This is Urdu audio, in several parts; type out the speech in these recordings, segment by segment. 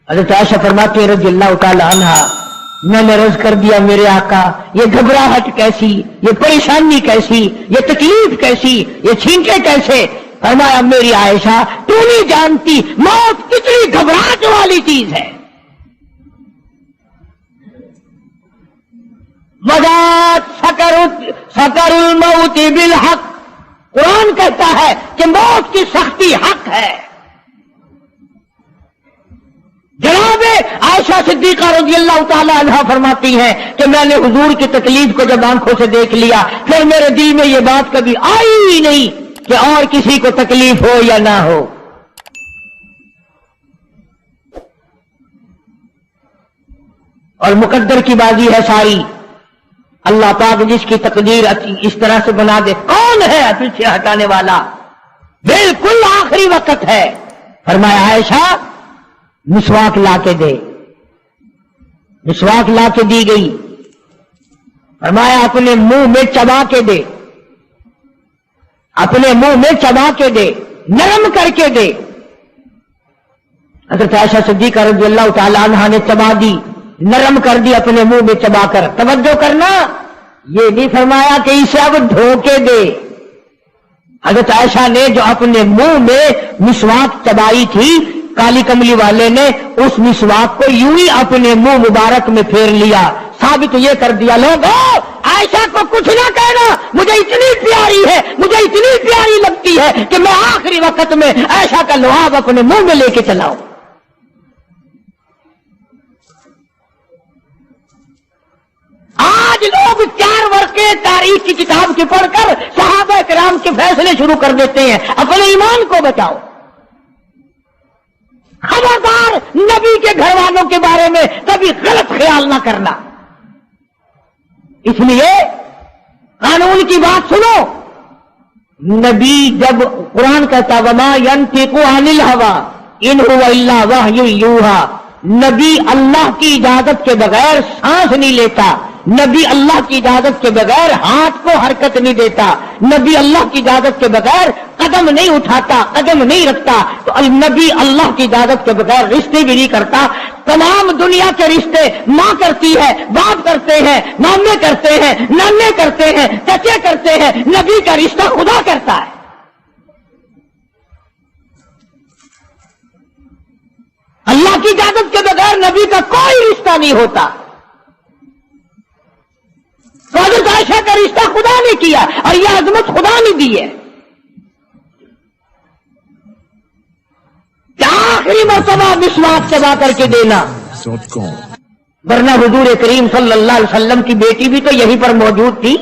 حضرت عائشہ فرماتی ہے رضی اللہ تعالی عنہا، میں نے عرض کر دیا میرے آقا یہ گھبراہٹ کیسی، یہ پریشانی کیسی، یہ تکلیف کیسی، یہ چھینکے کیسے؟ فرمایا میری عائشہ تو نہیں جانتی موت کتنی گھبراہٹ والی چیز ہے۔ وذات سکر الموت بالحق، قرآن کہتا ہے کہ موت کی سختی حق ہے۔ جناب عائشہ صدیقہ رضی اللہ تعالی عنہا فرماتی ہیں کہ میں نے حضور کی تکلیف کو جب آنکھوں سے دیکھ لیا پھر میرے دل میں یہ بات کبھی آئی ہی نہیں کہ اور کسی کو تکلیف ہو یا نہ ہو۔ اور مقدر کی بازی ہے ساری، اللہ پاک جس کی تقدیر اس طرح سے بنا دے، کون ہے پیچھے ہٹانے والا؟ بالکل آخری وقت ہے۔ فرمایا عائشہ مسواک لا کے دے، مسواک لا کے دی گئی۔ فرمایا اپنے منہ میں چبا کے دے، اپنے منہ میں چبا کے دے، نرم کر کے دے۔ حضرت عائشہ صدیقہ رضی اللہ تعالی عنہا نے چبا دی، نرم کر دی اپنے منہ میں چبا کر۔ توجہ کرنا، یہ نہیں فرمایا کہ اسے اب دھو کے دے۔ حضرت عائشہ نے جو اپنے منہ میں مسواک چبائی تھی، کالی کملی والے نے اس مسواک کو یوں ہی اپنے منہ مبارک میں پھیر لیا، ثابت یہ کر دیا لوگوں عائشہ کو کچھ نہ کہنا، مجھے اتنی پیاری ہے، مجھے اتنی پیاری لگتی ہے کہ میں آخری وقت میں عائشہ کا لعاب اپنے منہ میں لے کے چلاؤں۔ آج لوگ 4 ورقے تاریخ کی کتاب کے پڑھ کر صحابہ کرام کے فیصلے شروع کر دیتے ہیں۔ اپنے ایمان کو بچاؤ، خبردار نبی کے گھر والوں کے بارے میں کبھی غلط خیال نہ کرنا۔ اس لیے قانون کی بات سنو، نبی جب قرآن کہتا وما ينطق عن الهوى ان هو الا وحی یوحی، نبی اللہ کی اجازت کے بغیر سانس نہیں لیتا، نبی اللہ کی اجازت کے بغیر ہاتھ کو حرکت نہیں دیتا، نبی اللہ کی اجازت کے بغیر قدم نہیں اٹھاتا، قدم نہیں رکھتا، تو نبی اللہ کی اجازت کے بغیر رشتے بھی نہیں کرتا۔ تمام دنیا کے رشتے ماں کرتی ہے، باپ کرتے ہیں، مامے کرتے ہیں، نانے کرتے ہیں، چچے کرتے ہیں، نبی کا رشتہ خدا کرتا ہے۔ اللہ کی اجازت کے بغیر نبی کا کوئی رشتہ نہیں ہوتا۔ حضرت عائشہ کا رشتہ خدا نے کیا اور یہ عظمت خدا نے دی ہے کہ آخری مرتبہ مسواک چبا کر کے دینا، ورنہ حضور کریم صلی اللہ علیہ وسلم کی بیٹی بھی تو یہیں پر موجود تھی۔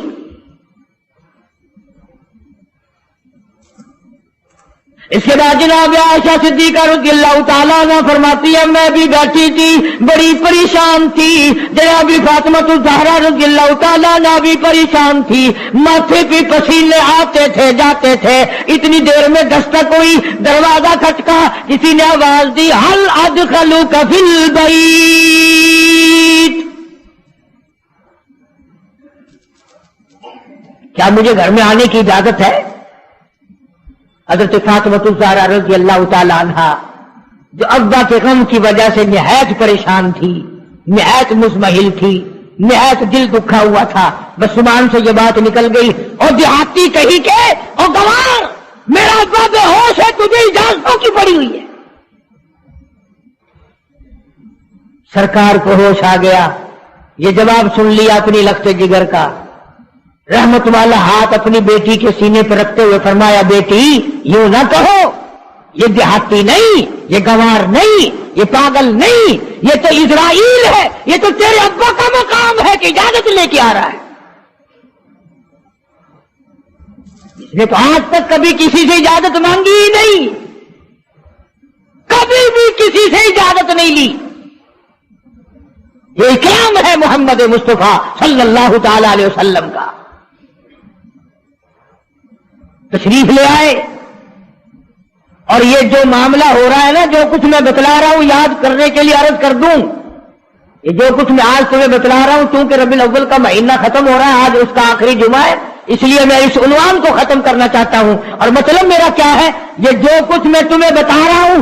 اس کے بعد جناب عائشہ صدیقہ رضی اللہ تعالیٰ عنہ فرماتی ہے میں بھی بیٹھی تھی، بڑی پریشان تھی۔ جناب فاطمہ الزہرا رضی اللہ تعالیٰ عنہ بھی پریشان تھی، ماتھے پہ پسینے آتے تھے جاتے تھے۔ اتنی دیر میں دستک ہوئی، دروازہ کھٹکا، کسی نے آواز دی ہل ادخلوک فی البیت، کیا مجھے گھر میں آنے کی اجازت ہے؟ حضرت فاطمہ الزہرا رضی اللہ تعالی عنہا جو ابا کے غم کی وجہ سے نہایت پریشان تھی، نہایت مزمحل تھی، نہایت دل دکھا ہوا تھا، بس زبان سے یہ بات نکل گئی اور دیہاتی کہی کہ او گوار میرا ابا بے ہوش ہے، تجھے اجازتوں کی پڑی ہوئی ہے۔ سرکار کو ہوش آ گیا، یہ جواب سن لیا اپنی لخت جگر کا، رحمت والا ہاتھ اپنی بیٹی کے سینے پر رکھتے ہوئے فرمایا بیٹی یوں نہ کہو، یہ دیہاتی نہیں، یہ گوار نہیں، یہ پاگل نہیں، یہ تو اسرائیل ہے، یہ تو تیرے ابا کا مقام ہے کہ اجازت لے کے آ رہا ہے۔ اس نے تو آج تک کبھی کسی سے اجازت مانگی ہی نہیں، کبھی بھی کسی سے اجازت نہیں لی۔ یہ اکرام ہے محمد مصطفیٰ صلی اللہ تعالی علیہ وسلم کا۔ تشریف لے آئے اور یہ جو معاملہ ہو رہا ہے نا، جو کچھ میں بتلا رہا ہوں یاد کرنے کے لیے عرض کر دوں، یہ جو کچھ میں آج تمہیں بتلا رہا ہوں چونکہ ربیع الاول کا مہینہ ختم ہو رہا ہے، آج اس کا آخری جمعہ ہے، اس لیے میں اس عنوان کو ختم کرنا چاہتا ہوں۔ اور مطلب میرا کیا ہے، یہ جو کچھ میں تمہیں بتا رہا ہوں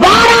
12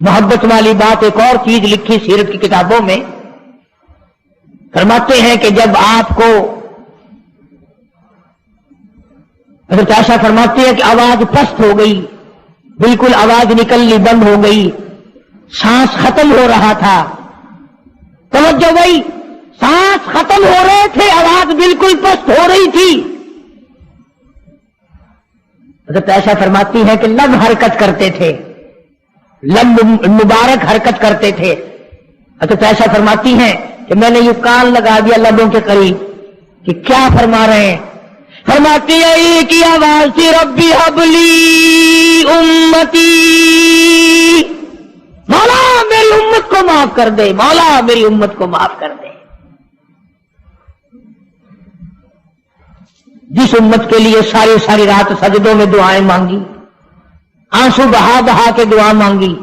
محبت والی بات ایک اور چیز لکھی سیرت کی کتابوں میں، فرماتے ہیں کہ جب آپ کو حضرت عائشہ فرماتی ہے کہ آواز پست ہو گئی، بالکل آواز نکلنی بند ہو گئی، سانس ختم ہو رہا تھا، توجہ گئی، سانس ختم ہو رہے تھے، آواز بالکل پست ہو رہی تھی۔ حضرت عائشہ فرماتی ہے کہ لب حرکت کرتے تھے، لب مبارک حرکت کرتے تھے۔ حضرت عائشہ فرماتی ہیں کہ میں نے یہ کان لگا دیا لبوں کے قریب کہ کیا فرما رہے ہیں، فرماتی ہے ایک ہی آواز تھی، ربی حبلی امتی، مولا میری امت کو معاف کر دے، مولا میری امت کو معاف کر دے۔ جس امت کے لیے ساری ساری رات سجدوں میں دعائیں مانگی، آنسو بہا بہا کے دعا مانگی،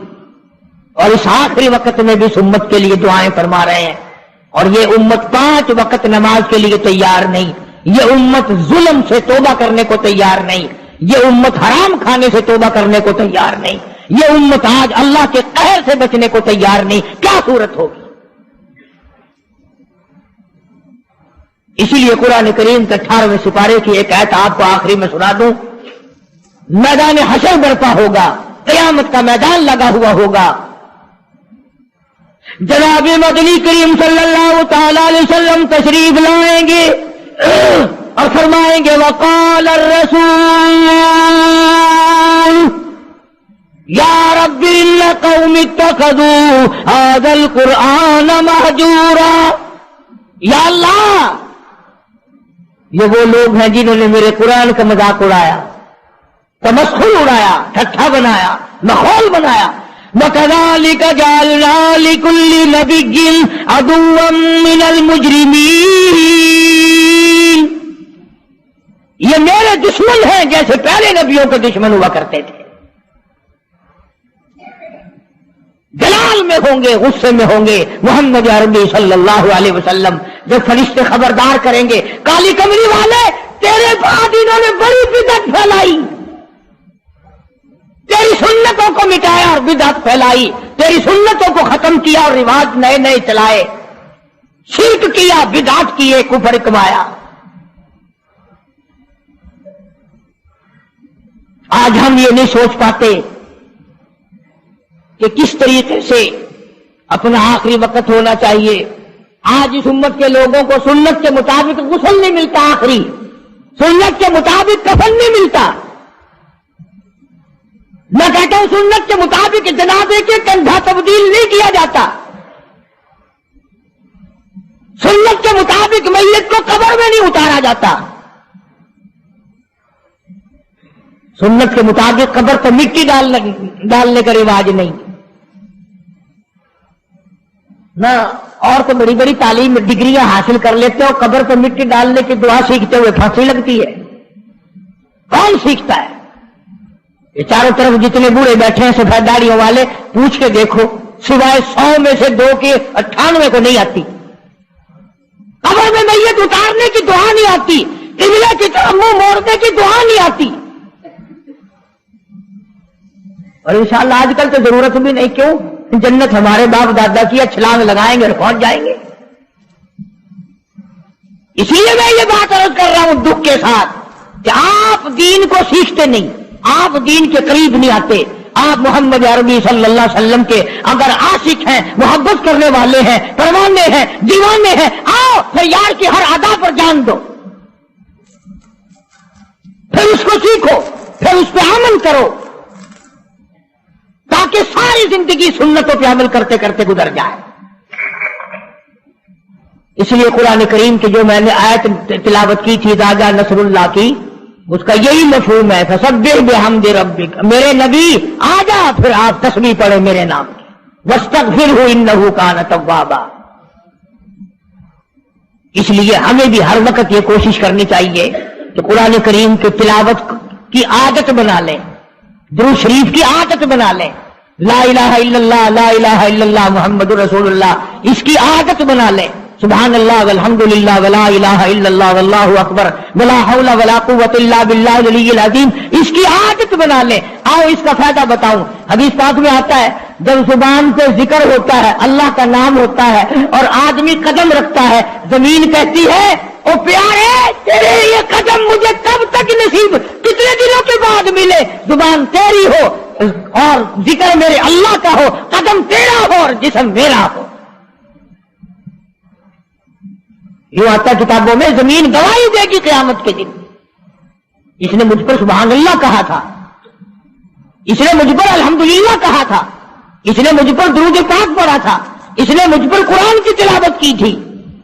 اور اس آخری وقت میں بھی اس امت کے لیے دعائیں فرما رہے ہیں، اور یہ امت 5 وقت نماز کے لیے تیار نہیں، یہ امت ظلم سے توبہ کرنے کو تیار نہیں، یہ امت حرام کھانے سے توبہ کرنے کو تیار نہیں، یہ امت آج اللہ کے قہر سے بچنے کو تیار نہیں، کیا صورت ہوگی؟ اسی لیے قرآن کریم کے 18ویں سپارے کی ایک آیت آپ کو آخری میں سنا دوں، میدان حشر برپا ہوگا، قیامت کا میدان لگا ہوا ہوگا، جناب مدنی کریم صلی اللہ تعالی علیہ وسلم تشریف لائیں گے اور فرمائیں گے وقال الرسول یا رب ان قوم اتخذوا هذا القرآن مہجورا، یا اللہ یہ وہ لوگ ہیں جنہوں نے میرے قرآن کا مذاق اڑایا، تمسخر اڑایا، ٹھٹھا بنایا، مخول بنایا۔ وَكَذَلِكَ جَعَلْنَا لِكُلِّ نَبِيٍّ عَدُوًّا مِّنَ الْمُجْرِمِينَ، یہ میرے دشمن ہیں جیسے پہلے نبیوں کے دشمن ہوا کرتے تھے، جلال میں ہوں گے، غصے میں ہوں گے۔ محمد عربی صلی اللہ علیہ وسلم جب فرشتے خبردار کریں گے کالی کمری والے تیرے بعد انہوں نے بڑی بدعت پھیلائی، تیری سنتوں کو مٹایا اور بدعت پھیلائی، تیری سنتوں کو ختم کیا اور رواج نئے نئے چلائے، شرک کیا، بدعت کیے، کفر کمایا۔ آج ہم یہ نہیں سوچ پاتے کہ کس طریقے سے اپنا آخری وقت ہونا چاہیے۔ آج اس امت کے لوگوں کو سنت کے مطابق غسل نہیں ملتا، آخری سنت کے مطابق کفن نہیں ملتا۔ میں کہتا ہوں سنت کے مطابق جنازے کے کندھا تبدیل نہیں کیا جاتا، سنت کے مطابق میت کو قبر میں نہیں اتارا جاتا، سنت کے مطابق قبر تو مٹی ڈالنے کا رواج نہیں نہ، اور تو بڑی بڑی تعلیم ڈگریاں حاصل کر لیتے ہو، قبر پر مٹی ڈالنے کی دعا سیکھتے ہوئے پھانسی لگتی ہے، کون سیکھتا ہے؟ یہ چاروں طرف جتنے بوڑھے بیٹھے ہیں سفید داڑھیوں والے، پوچھ کے دیکھو، سوائے 100 میں سے 2 کے 98 کو نہیں آتی، قبر میں میت اتارنے کی دعا نہیں آتی، قبلے کی طرف منہ موڑنے کی دعا نہیں آتی، اور انشاءاللہ آج کل تو ضرورت بھی نہیں، کیوں؟ جنت ہمارے باپ دادا کی چھلانگ لگائیں گے اور پہنچ جائیں گے۔ اس لیے میں یہ بات عرض کر رہا ہوں دکھ کے ساتھ کہ آپ دین کو سیکھتے نہیں، آپ دین کے قریب نہیں آتے۔ آپ محمد عربی صلی اللہ علیہ وسلم کے اگر عاشق ہیں، محبت کرنے والے ہیں، پروانے ہیں، دیوانے ہیں، آؤ پھر یار کی ہر ادا پر جان دو، پھر اس کو سیکھو، پھر اس پہ عمل کرو، تاکہ ساری زندگی سنتوں پہ عمل کرتے کرتے گزر جائے۔ اس لیے قرآن کریم کی جو میں نے آیت تلاوت کی تھی راجہ نصر اللہ کی، اس کا یہی مفہوم ہے، فسبح بحمد ربک، میرے نبی آ جا پھر آپ تسبیح پڑھیں میرے نام کی، واستغفرہ انہ کان توابا۔ اس لیے ہمیں بھی ہر وقت یہ کوشش کرنی چاہیے کہ قرآن کریم کی تلاوت کی عادت بنا لیں، درود شریف کی عادت بنا لیں، لا الہ الا اللہ، لا الہ الا اللہ محمد رسول اللہ، اس کی عادت بنا لیں، سبحان اللہ والحمدللہ ولا الہ الا اللہ واللہ اکبر ولا حول ولا قوت الا باللہ العلی العظیم، اس کی عادت بنا لیں۔ آؤ اس کا فائدہ بتاؤں، حدیث پاک میں آتا ہے جب زبان سے ذکر ہوتا ہے، اللہ کا نام ہوتا ہے اور آدمی قدم رکھتا ہے، زمین کہتی ہے او پیارے تیرے یہ قدم مجھے کب تک نصیب، کتنے دنوں کے بعد ملے؟ زبان تیری ہو اور ذکر میرے اللہ کا ہو، قدم تیرا ہو اور جسم میرا ہو۔ یوں آتا کتابوں میں، زمین گواہی دے گی قیامت کے دن، اس نے مجھ پر سبحان اللہ کہا تھا، اس نے مجھ پر الحمدللہ کہا تھا، اس نے مجھ پر درود پاک پڑھا تھا، اس نے مجھ پر قرآن کی تلاوت کی تھی،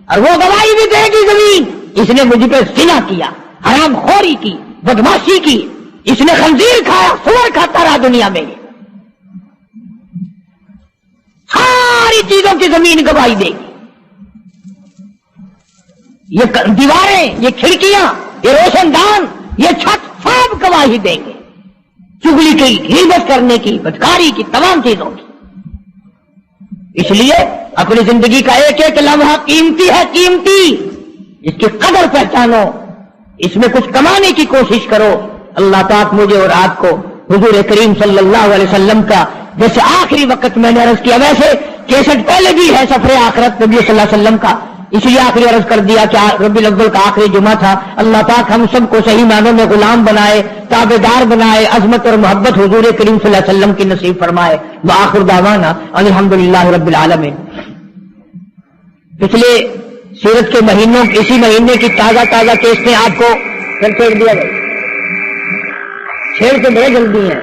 اور وہ گواہی بھی دے گی زمین، اس نے مجھ پر زنا کیا، حرام خوری کی، بدماشی کی، اس نے خنزیر کھایا، سور کھاتا رہا دنیا میں۔ ساری چیزوں کی زمین گواہی دے گی، یہ دیواریں، یہ کھڑکیاں، یہ روشن دان، یہ چھت سب گواہی دیں گے، چغلی کی، غیبت کرنے کی، بدکاری کی، تمام چیزوں کی۔ اس لیے اپنی زندگی کا ایک ایک لمحہ قیمتی ہے، قیمتی، اس کی قدر پہچانو، اس میں کچھ کمانے کی کوشش کرو۔ اللہ پاک مجھے اور آپ کو حضور کریم صلی اللہ علیہ وسلم کا جیسے آخری وقت میں نے عرض کیا، ویسے کیسٹ پہلے بھی ہے سفر آخرت نبی صلی اللہ علیہ وسلم کا، اس لیے آخری عرض کر دیا کہ ربیع الاول کا آخری جمعہ تھا۔ اللہ پاک ہم سب کو صحیح معنوں میں غلام بنائے، تابعدار بنائے، عظمت اور محبت حضور کریم صلی اللہ علیہ وسلم کی نصیب فرمائے۔ وآخر دعوانا الحمدللہ رب العالمین۔ پچھلے سیرت کے مہینوں، اسی مہینے کی تازہ تازہ کیسٹیں آپ کو چھیڑ دیا گیا، چھیڑ کے بڑے جلدی ہیں۔